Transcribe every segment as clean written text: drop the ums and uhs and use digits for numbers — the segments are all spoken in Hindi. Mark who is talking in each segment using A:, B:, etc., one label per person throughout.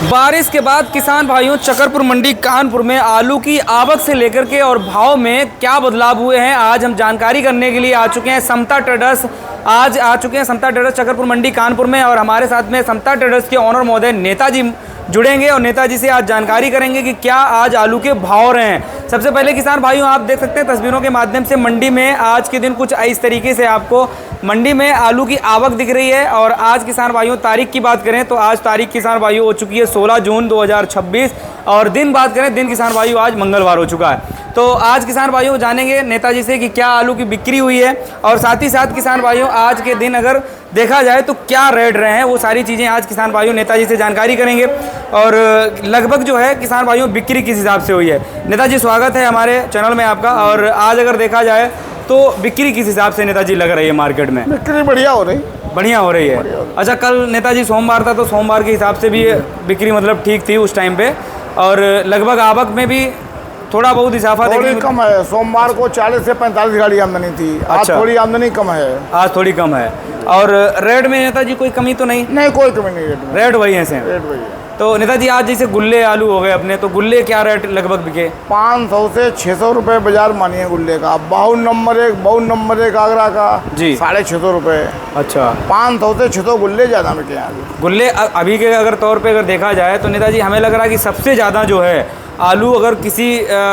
A: बारिश के बाद किसान भाइयों चकरपुर मंडी कानपुर में आलू की आवक से लेकर के और भाव में क्या बदलाव हुए हैं, आज हम जानकारी करने के लिए आ चुके हैं समता ट्रेडर्स। आज आ चुके हैं समता ट्रेडर्स चकरपुर मंडी कानपुर में और हमारे साथ में समता ट्रेडर्स के ऑनर महोदय नेताजी जुड़ेंगे और नेताजी से आज जानकारी करेंगे कि क्या आज आलू के भाव रहे हैं। सबसे पहले किसान भाइयों, आप देख सकते हैं तस्वीरों के माध्यम से मंडी में आज के दिन कुछ इस तरीके से आपको मंडी में आलू की आवक दिख रही है। और आज किसान भाइयों तारीख की बात करें तो आज तारीख किसान भाइयों हो चुकी है 16 जून 2026 और दिन बात करें दिन किसान भाइयों आज मंगलवार हो चुका है। तो आज किसान भाइयों जानेंगे नेताजी से कि क्या आलू की बिक्री हुई है और साथ ही साथ किसान भाइयों आज के दिन अगर देखा जाए तो क्या रेट रहे हैं, वो सारी चीज़ें आज किसान भाइयों नेताजी से जानकारी करेंगे। और लगभग जो है किसान भाइयों बिक्री किस हिसाब से हुई है। नेताजी स्वागत है हमारे चैनल में आपका। और आज अगर देखा जाए तो बिक्री किस हिसाब से नेताजी लग रही है मार्केट में?
B: बिक्री बढ़िया हो रही
A: है। अच्छा, कल नेताजी सोमवार था तो सोमवार के हिसाब से भी बिक्री मतलब ठीक थी उस टाइम पे और लगभग आवक में भी थोड़ा बहुत इजाफा
B: थोड़ी कम है। सोमवार को 40 से 45 गाड़ी आमदनी थी।
A: अच्छा।
B: आज थोड़ी आमदनी कम है।
A: आज थोड़ी कम है। और रेट में नेताजी कोई कमी तो नहीं?
B: नहीं, कोई कमी नहीं।
A: रेट वही है सेम?
B: रेट वही है।
A: तो नेताजी आज जैसे गुल्ले आलू हो गए अपने, तो गुल्ले क्या रेट लगभग बिके?
B: 500 से 600 रुपये बाजार मानिए गुल्ले का। 52 नंबर एक आगरा का
A: जी
B: 650 रुपये। अच्छा, 500 से 600 गुल्ले ज़्यादा बिके आज।
A: गुल्ले अभी के अगर तौर पे अगर देखा जाए तो नेताजी हमें लग रहा है कि सबसे ज़्यादा जो है आलू अगर किसी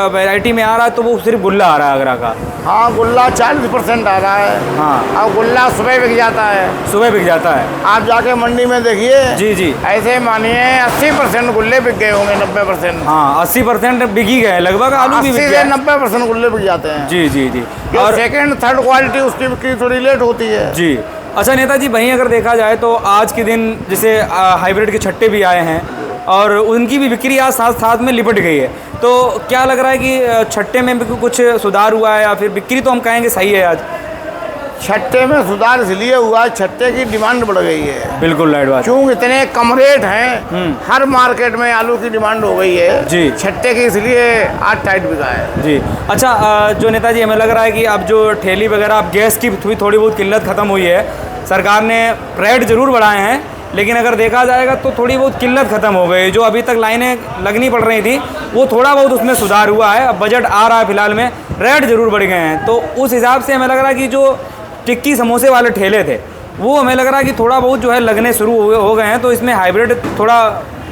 A: वैरायटी में आ रहा है तो वो सिर्फ गुल्ला आ रहा है आगरा का।
B: हाँ, गुल्ला 40% आ रहा है।
A: हाँ,
B: और गुल्ला सुबह बिक जाता है।
A: सुबह बिक जाता है।
B: आप जाके मंडी में देखिए।
A: जी जी,
B: ऐसे मानिए 80% गुल्ले बिक गए होंगे। 90%।
A: हाँ, 80% बिक ही गए लगभग आलू भी बिक गए।
B: 90% गुल्ले बिक जाते हैं।
A: जी जी जी।
B: और सेकंड थर्ड क्वालिटी उसकी बिक्री थोड़ी लेट होती है।
A: जी। अच्छा नेताजी, वहीं अगर देखा जाए तो आज के दिन जैसे हाइब्रिड के छट्टे भी आए हैं और उनकी भी बिक्री आज साथ साथ में लिपट गई है। तो क्या लग रहा है कि छट्टे में भी कुछ सुधार हुआ है या फिर बिक्री तो हम कहेंगे सही है आज?
B: छट्टे में सुधार इसलिए हुआ, छट्टे की डिमांड बढ़ गई है।
A: बिल्कुल राइट बात।
B: क्योंकि इतने कम रेट हैं, हर मार्केट में आलू की डिमांड हो गई है
A: जी।
B: छट्टे की, इसलिए आज टाइट बिका है
A: जी। अच्छा, जो नेताजी हमें लग रहा है कि अब जो ठेली वगैरह अब गैस की थोड़ी बहुत किल्लत ख़त्म हुई है। सरकार ने रेट ज़रूर बढ़ाए हैं लेकिन अगर देखा जाएगा तो थोड़ी बहुत किल्लत ख़त्म हो गई। जो अभी तक लाइनें लगनी पड़ रही थी वो थोड़ा बहुत उसमें सुधार हुआ है। अब बजट आ रहा है फिलहाल में, रेट ज़रूर बढ़ गए हैं। तो उस हिसाब से हमें लग रहा है कि जो टिक्की समोसे वाले ठेले थे वो हमें लग रहा है कि थोड़ा बहुत जो है लगने शुरू हो गए हैं। तो इसमें हाइब्रिड थोड़ा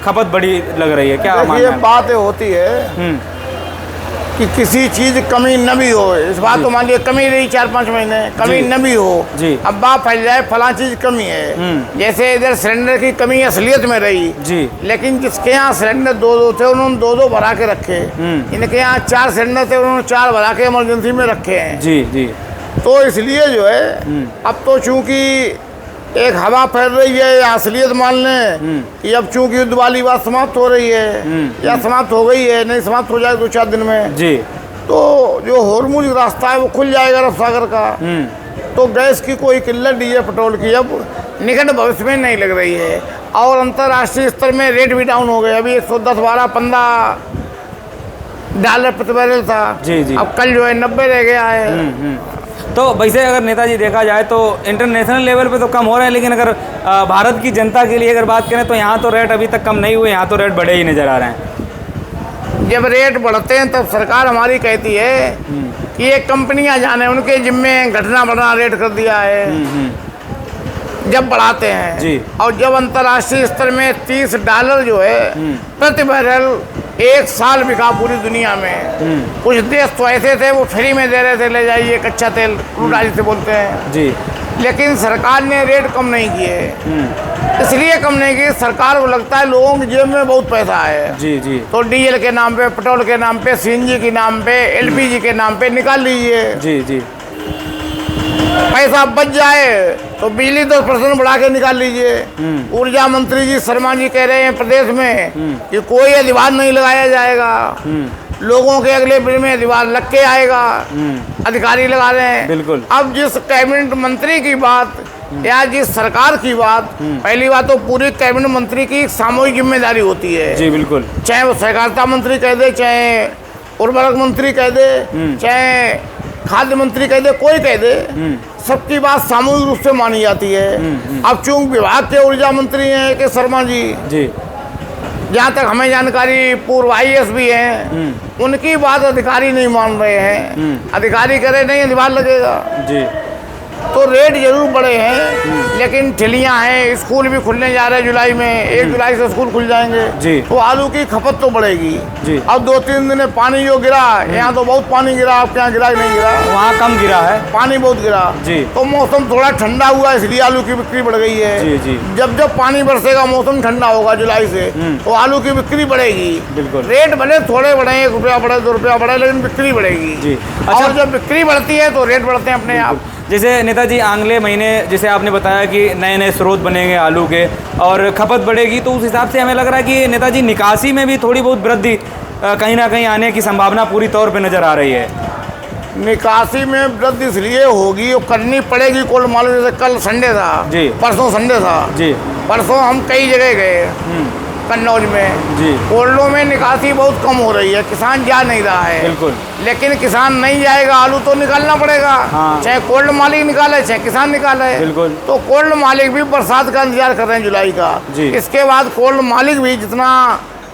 A: खपत बड़ी लग रही है। क्या
B: ये बात बात है कि किसी चीज़ कमी न भी हो। इस बात तो मान लिया कमी रही 4-5 महीने, कमी न भी हो जी। अब बात फैल जाए फला चीज़ कमी है। जैसे इधर सिलेंडर की कमी असलियत में रही जी, लेकिन जिसके यहाँ सिलेंडर 2 थे उन्होंने 2 भरा के रखे। इनके यहाँ 4 सिलेंडर थे, उन्होंने 4 भरा के इमरजेंसी में रखे हैं जी जी। तो इसलिए जो है अब तो चूंकि एक हवा फैल रही है या असलियत मान लें कि अब चूंकि युद्ध वाली बात समाप्त हो रही है या समाप्त हो गई है, नहीं समाप्त हो जाए 2-4 दिन में जी, तो जो होर्मुज रास्ता है वो खुल जाएगा अरब सागर का। तो गैस की कोई किल्लत, डीजल पेट्रोल की अब निकट भविष्य में नहीं लग रही है। और अंतर्राष्ट्रीय स्तर में रेट भी डाउन हो गए। अभी 110, 12, 15 डॉलर प्रति बैरल था जी जी। अब कल जो है 90 रह गया है।
A: तो वैसे अगर नेताजी देखा जाए तो इंटरनेशनल लेवल पे तो कम हो रहे हैं, लेकिन अगर भारत की जनता के लिए अगर बात करें तो यहाँ तो रेट अभी तक कम नहीं हुए, यहाँ तो रेट बढ़े ही नज़र आ रहे हैं।
B: जब रेट बढ़ते हैं तब सरकार हमारी कहती है कि ये कंपनियां जाने उनके जिम्मे घटना बढ़ना रेट कर दिया है। जब बढ़ाते हैं जी। और जब अंतर्राष्ट्रीय स्तर में $30 जो है प्रति बैरल 1 साल बिका पूरी दुनिया में। कुछ देश तो ऐसे थे वो फ्री में दे रहे थे, ले जाइए कच्चा तेल, क्रूड ऑयल से बोलते हैं जी। लेकिन सरकार ने रेट कम नहीं किए। इसलिए कम नहीं किए, सरकार को लगता है लोगों की जेब में बहुत पैसा है जी जी। तो डीजल के नाम पे, पेट्रोल के नाम पे, सीएनजी के नाम पे, एलपीजी के नाम पे निकाल लीजिए जी जी। पैसा बच जाए तो बिजली 10% बढ़ा के निकाल लीजिए। ऊर्जा मंत्री जी शर्मा जी कह रहे हैं प्रदेश में कि कोई अधिभार नहीं लगाया जाएगा, लोगों के अगले बिल में अधिभार लग के आएगा। अधिकारी लगा रहे हैं बिल्कुल। अब जिस कैबिनेट मंत्री की बात या जिस सरकार की बात, पहली बात तो पूरी कैबिनेट मंत्री की सामूहिक जिम्मेदारी होती है जी बिल्कुल। चाहे वो सहकारिता मंत्री कह दे, चाहे उर्वरक मंत्री कह दे, चाहे खाद्य मंत्री कह दे, कोई कह दे, सबकी बात सामूहिक रूप से मानी जाती है। अब चूंकि विभाग के ऊर्जा मंत्री हैं के शर्मा जी जहाँ तक हमें जानकारी पूर्व IAS भी हैं, उनकी बात अधिकारी नहीं मान रहे हैं। अधिकारी करे नहीं अधिभार लगेगा
A: जी।
B: तो रेट जरूर बढ़े हैं, लेकिन ठेलियाँ हैं, स्कूल भी खुलने जा रहे हैं जुलाई में, 1 जुलाई से स्कूल खुल जाएंगे
A: जी।
B: तो आलू की खपत तो बढ़ेगी
A: जी।
B: अब 2-3 दिन में पानी जो गिरा, यहाँ तो बहुत पानी गिरा, आपके यहाँ गिरा नहीं गिरा?
A: वहाँ कम गिरा है,
B: पानी बहुत गिरा
A: जी।
B: तो मौसम थोड़ा ठंडा हुआ, इसलिए आलू की बिक्री बढ़ गई है।
A: जी जी।
B: जब जब पानी बरसेगा, मौसम ठंडा होगा जुलाई से, तो आलू की बिक्री बढ़ेगी।
A: बिल्कुल।
B: रेट भले थोड़े बढ़े, 1 रुपया बढ़े, 2 रुपया बढ़े, लेकिन बिक्री बढ़ेगी
A: जी।
B: और जब बिक्री बढ़ती है तो रेट बढ़ते हैं अपने आप।
A: जैसे नेताजी अगले महीने जैसे आपने बताया कि नए नए स्रोत बनेंगे आलू के और खपत बढ़ेगी, तो उस हिसाब से हमें लग रहा है कि नेताजी निकासी में भी थोड़ी बहुत वृद्धि कहीं ना कहीं आने की संभावना पूरी तौर पे नज़र आ रही है।
B: निकासी में वृद्धि इसलिए होगी, वो करनी पड़ेगी। कोल मालूम जैसे कल संडे था
A: जी,
B: परसों संडे था
A: जी,
B: परसों हम कई जगह गए कन्नौज में
A: जी।
B: कोल्डों में निकासी बहुत कम हो रही है, किसान जा नहीं रहा है।
A: बिल्कुल।
B: लेकिन किसान नहीं जाएगा, आलू तो निकालना पड़ेगा।
A: हाँ।
B: चाहे कोल्ड मालिक निकाले, चाहे किसान निकाले।
A: बिल्कुल।
B: तो कोल्ड मालिक भी बरसात का इंतजार कर रहे हैं जुलाई का
A: जी।
B: इसके बाद कोल्ड मालिक भी जितना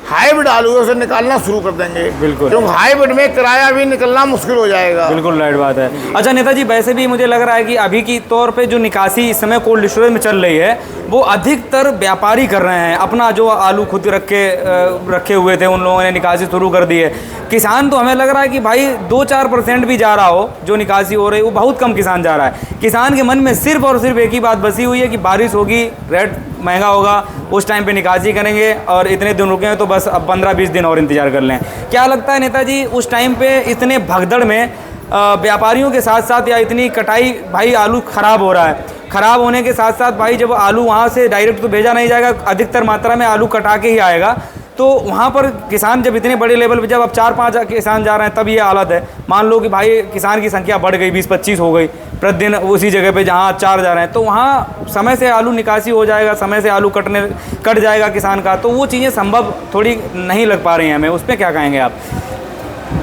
B: हाइब्रिड आलू है उसे निकालना शुरू कर देंगे।
A: बिल्कुल।
B: क्योंकि हाइब्रिड में किराया भी निकलना मुश्किल हो जाएगा।
A: बिल्कुल राइट बात है। अच्छा नेताजी, वैसे भी मुझे लग रहा है कि अभी की तौर पे जो निकासी इस समय कोल्ड स्टोरेज में चल रही है, वो अधिकतर व्यापारी कर रहे हैं। अपना जो आलू खुद रखे हुए थे, उन लोगों ने निकासी शुरू कर दी है। किसान तो हमें लग रहा है कि भाई 2-4% भी जा रहा हो जो निकासी हो रही है, वो बहुत कम किसान जा रहा है। किसान के मन में सिर्फ और सिर्फ एक ही बात बसी हुई है कि बारिश होगी, रेट महंगा होगा, उस टाइम पे निकासी करेंगे और इतने दिन रुके हैं तो बस अब 15-20 दिन और इंतजार कर लें। क्या लगता है नेताजी, उस टाइम पे इतने भगदड़ में व्यापारियों के साथ साथ या इतनी कटाई, भाई आलू ख़राब हो रहा है, ख़राब होने के साथ साथ भाई जब आलू वहाँ से डायरेक्ट तो भेजा नहीं जाएगा, अधिकतर मात्रा में आलू कटा के ही आएगा, तो वहाँ पर किसान जब इतने बड़े लेवल पे, जब अब 4-5 किसान जा रहे हैं तब ये हालत है। मान लो कि भाई किसान की संख्या बढ़ गई, 20-25 हो गई प्रतिदिन उसी जगह पे जहाँ 4 जा रहे हैं, तो वहाँ समय से आलू निकासी हो जाएगा, समय से आलू कट जाएगा किसान का, तो वो चीज़ें संभव थोड़ी नहीं लग पा रही हैं हमें। उस पर क्या कहेंगे आप?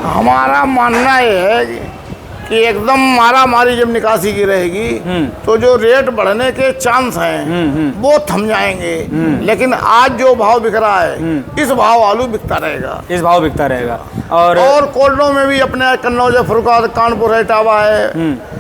B: हमारा मानना ये है कि एकदम मारामारी जब निकासी की रहेगी तो जो रेट बढ़ने के चांस हैं वो थम जाएंगे। लेकिन आज जो भाव बिक रहा है, इस भाव आलू बिकता रहेगा,
A: इस भाव बिकता रहेगा।
B: और कोल्डों में भी अपने कन्नौज, फरुखाबाद, कानपुर, इटावा है,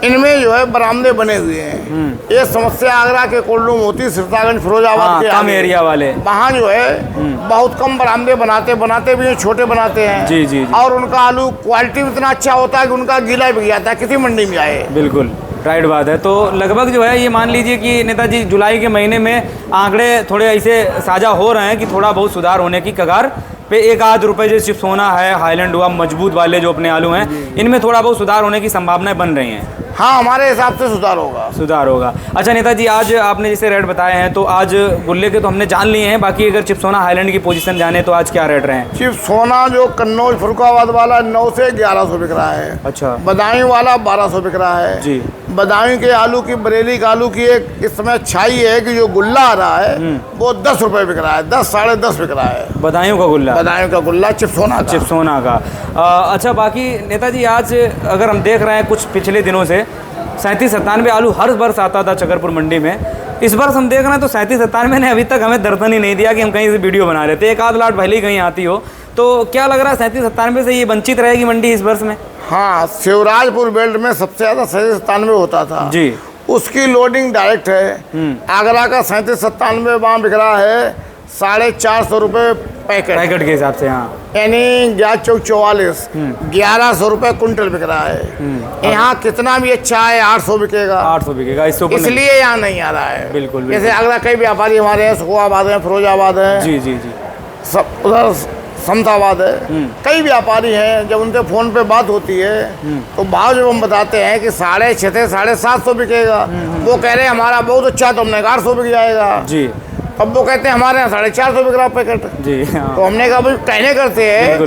B: इनमें जो है बरामदे बने हुए हैं। ये समस्या आगरा के कोल्डों में होती, सिरसागंज, फिरोजाबाद के
A: कम एरिया वाले,
B: वहाँ जो है बहुत कम बरामदे बनाते भी हैं, छोटे बनाते हैं।
A: जी जी जी।
B: और उनका आलू क्वालिटी इतना अच्छा होता है कि उनका गीला बिक जाता है किसी मंडी में आए।
A: बिल्कुल राइट बात है। तो लगभग जो है ये मान लीजिए कि नेताजी जुलाई के महीने में आंकड़े थोड़े ऐसे साझा हो रहे हैं कि थोड़ा बहुत सुधार होने की कगार पे 1-8 रुपये जो चिप्सोना है, हाईलैंड हुआ, मजबूत वाले जो अपने आलू हैं, इनमें थोड़ा बहुत सुधार होने की संभावनाएं बन रही हैं।
B: हाँ, हमारे हिसाब से सुधार होगा। अच्छा नेताजी, आज आपने जैसे रेट बताए हैं, तो आज गुल्ले के तो हमने जान लिए हैं, बाकी अगर चिप्सोना हाईलैंड की पोजीशन जाने तो आज क्या रेट रहे हैं? चिप्सोना जो कन्नौज फरुखाबाद वाला 9 से 1100 बिक रहा है।
A: अच्छा।
B: बदायूं वाला 1200 बिक रहा है
A: जी।
B: बदायूं के आलू की, बरेली के आलू की एक इस समय छाई है कि जो गुल्ला आ रहा है वो 10 रुपये बिक रहा है, 10 साढ़े 10 बिक रहा है।
A: बदायूं का गुल्ला?
B: बदायूं का गुल्ला चिप्सोना का।
A: अच्छा, बाकी नेताजी आज अगर हम देख रहे हैं कुछ पिछले दिनों से 37-97 आलू हर वर्ष आता था चकरपुर मंडी में, इस वर्ष हम देख रहे हैं तो 37-97 ने अभी तक हमें दर्शन ही नहीं दिया कि हम कहीं से वीडियो बना लेते। 1-8 लाट भले ही कहीं आती हो, तो क्या लग रहा है 37-97 से ये वंचित रहेगी मंडी इस वर्ष में?
B: हाँ, शिवराजपुर बेल्ट में सबसे ज़्यादा 37-97 होता था जी, उसकी लोडिंग डायरेक्ट है। आगरा का 37-97 वहाँ बिक रहा है 450 रुपये पैकेट
A: के हिसाब से। हाँ,
B: यानी 44 1100 रुपये कुंटल बिक रहा है। यहाँ कितना भी अच्छा है 800 बिकेगा,
A: 800 बिकेगा,
B: इसलिए यहाँ नहीं आ रहा है।
A: बिल्कुल।
B: जैसे आगरा कई व्यापारी हमारे हैं, सुखवाबाद है, फिरोजाबाद है,
A: जी जी जी,
B: सब उधर समताबाद है, कई व्यापारी हैं। जब उनके फ़ोन पे बात होती है तो भाव जब हम बताते हैं कि 650 750 बिकेगा, वो कह रहे हैं हमारा बहुत अच्छा, तो हमने 800 बिक जाएगा जी। अब वो कहते हैं हमारे यहाँ 450 बिक रहा पैकेट जी। हाँ। तो हमने कहा भाई कहने करते हैं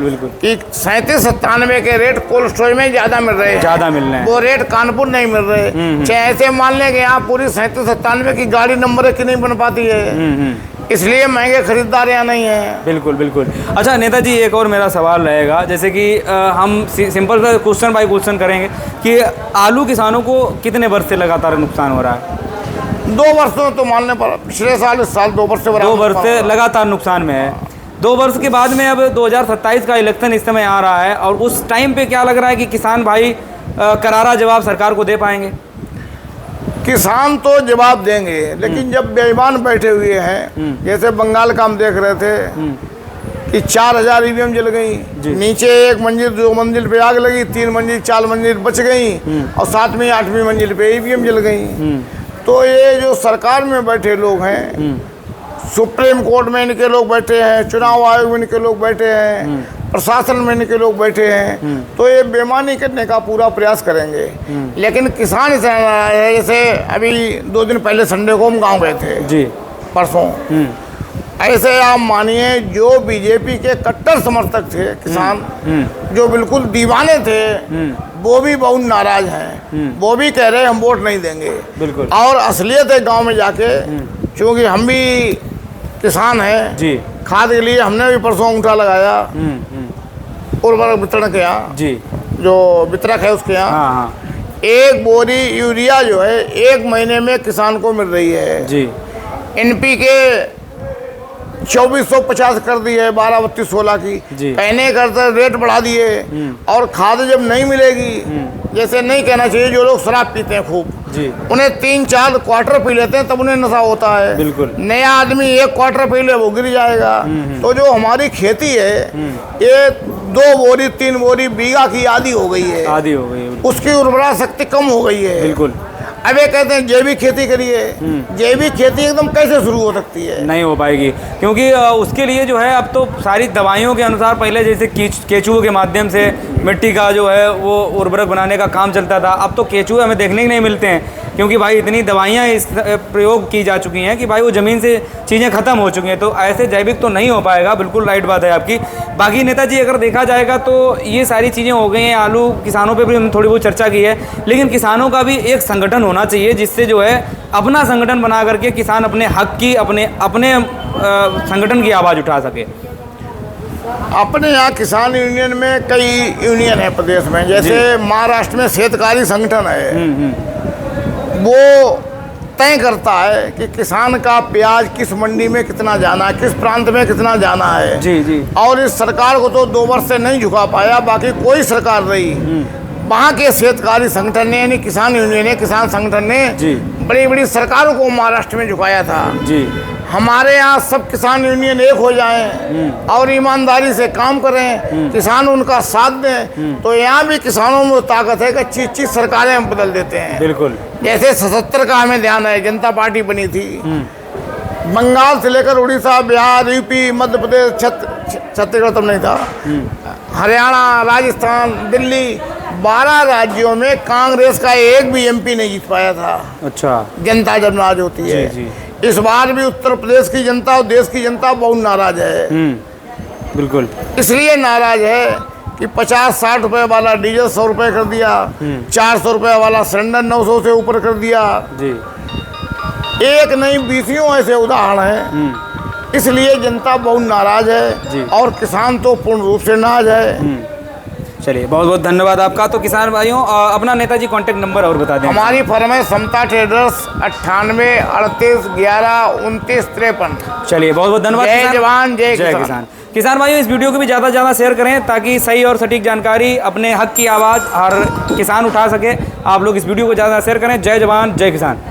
B: कि 37-97 के रेट कोल्ड स्टोरेज में ज़्यादा मिल रहे हैं, वो रेट कानपुर नहीं मिल रहे। चाहे ऐसे मान लें कि यहाँ पूरी 37-97 की गाड़ी नंबर की नहीं बन पाती है, इसलिए महंगे खरीदार यहाँ नहीं है। बिल्कुल बिल्कुल। अच्छा नेताजी, एक और मेरा सवाल रहेगा, जैसे कि हम सिंपल सा क्वेश्चन बाय क्वेश्चन करेंगे कि आलू किसानों को कितने वर्ष से लगातार नुकसान हो रहा है? 2 वर्षों तो मानने पर पिछले साल, इस साल 2 वर्ष से
A: 2 वर्ष से लगातार नुकसान में है। 2 वर्ष के बाद में अब 2027 का इलेक्शन इस समय आ रहा है, और उस टाइम पे क्या लग रहा है कि किसान भाई करारा जवाब सरकार को दे पाएंगे?
B: किसान तो जवाब देंगे, लेकिन जब बेईमान बैठे हुए हैं, जैसे बंगाल का हम देख रहे थे कि 4000 ईवीएम जल गई, नीचे 1 मंजिल 2 मंजिल पे आग लगी, 3 मंजिल 4 मंजिल बच गई, और 7वीं 8वीं मंजिल पे ईवीएम जल गई। तो ये जो सरकार में बैठे लोग हैं, सुप्रीम कोर्ट में इनके लोग बैठे हैं, चुनाव आयोग में इनके लोग बैठे हैं, प्रशासन में इनके लोग बैठे हैं, तो ये बेईमानी करने का पूरा प्रयास करेंगे। लेकिन किसान इस है, जैसे अभी 2 दिन पहले संडे को हम गाँव गए थे जी, परसों। ऐसे आप मानिए जो बीजेपी के कट्टर समर्थक थे किसान, जो बिल्कुल दीवाने थे, वो भी बहुत नाराज हैं। वो भी कह रहे हैं हम वोट नहीं देंगे। बिल्कुल। और असलियत है गांव में जाके, क्योंकि हम भी किसान हैं जी, खाद के लिए हमने भी परसों अंगूठा लगाया उर्वरक वितरण के यहाँ जी, जो वितरक है उसके यहाँ। 1 बोरी यूरिया जो है 1 महीने में किसान को मिल रही है जी। NPK 2450 कर दी है, 12, 32, 16 की कहने करते रेट बढ़ा दिए। और खाद जब नहीं मिलेगी, जैसे नहीं कहना चाहिए, जो लोग शराब पीते हैं खूब जी, उन्हें 3-4 क्वार्टर पी लेते हैं तब उन्हें नशा होता है। बिल्कुल। नया आदमी 1 क्वार्टर पी ले वो गिर जाएगा। तो जो हमारी खेती है ये 2 बोरी 3 बोरी बीघा की आधी हो गई है, आधी हो गई, उसकी उर्वरा शक्ति कम हो गई है। बिल्कुल। अब ये कहते हैं जैविक खेती करिए, जैविक खेती एकदम कैसे शुरू हो सकती है? नहीं हो पाएगी, क्योंकि उसके लिए जो है अब तो सारी दवाइयों के अनुसार, पहले जैसे केचुओं के माध्यम से मिट्टी का जो है वो उर्वरक बनाने का काम चलता था, अब तो केचुए हमें देखने ही नहीं मिलते हैं, क्योंकि भाई इतनी दवाइयाँ इस प्रयोग की जा चुकी हैं कि भाई वो ज़मीन से चीज़ें ख़त्म हो चुकी हैं। तो ऐसे जैविक तो नहीं हो पाएगा, बिल्कुल राइट बात है आपकी। बाकी नेताजी अगर देखा जाएगा तो ये सारी चीज़ें हो गई हैं, आलू किसानों पे भी हमने थोड़ी बहुत चर्चा की है, लेकिन किसानों का भी एक संगठन होना चाहिए जिससे जो है अपना संगठन बना करके किसान अपने हक की, अपने संगठन की आवाज़ उठा सके। अपने यहाँ किसान यूनियन में कई यूनियन है प्रदेश में, जैसे महाराष्ट्र में शेतकारी संगठन है, वो तय करता है कि किसान का प्याज किस मंडी में कितना जाना है, किस प्रांत में कितना जाना है जी जी। और इस सरकार को तो 2 वर्ष से नहीं झुका पाया, बाकी कोई सरकार रही, वहाँ के शेतकारी संगठन ने, यानी किसान यूनियन ने, किसान संगठन ने बड़ी बड़ी सरकारों को महाराष्ट्र में झुकाया था जी। हमारे यहाँ सब किसान यूनियन एक हो जाएं और ईमानदारी से काम करें, किसान उनका साथ दें, तो यहाँ भी किसानों में ताकत है कि चीज सरकारें हम बदल देते हैं। बिल्कुल। जैसे 77 का हमें ध्यान है, जनता पार्टी बनी थी, बंगाल से लेकर उड़ीसा, बिहार, यूपी, मध्य प्रदेश, छत्तीसगढ़ तब नहीं था, हरियाणा, राजस्थान, दिल्ली, 12 राज्यों में कांग्रेस का एक भी MP नहीं जीत पाया था। अच्छा। जनता जब नाराज होती है जी। इस बार भी उत्तर प्रदेश की जनता और देश की जनता बहुत नाराज है। बिल्कुल। इसलिए नाराज है कि 50-60 रुपए वाला डीजल 100 रुपए कर दिया, 400 रुपए वाला सिलेंडर 900 से ऊपर कर दिया जी। एक नहीं 20 ऐसे उदाहरण हैं। इसलिए जनता बहुत नाराज है और किसान तो पूर्ण रूप से नाराज है। चलिए, बहुत बहुत धन्यवाद आपका। तो किसान भाइयों, अपना नेताजी कांटेक्ट नंबर और बता दें। हमारी फर्म है समता ट्रेडर्स, 98 38 11 29 53। चलिए, बहुत बहुत धन्यवाद। जय जवान जय किसान। किसान भाइयों, इस वीडियो को भी ज़्यादा से ज़्यादा शेयर करें ताकि सही और सटीक जानकारी, अपने हक की आवाज़ हर किसान उठा सके। आप लोग इस वीडियो को ज़्यादा शेयर करें। जय जवान जय किसान।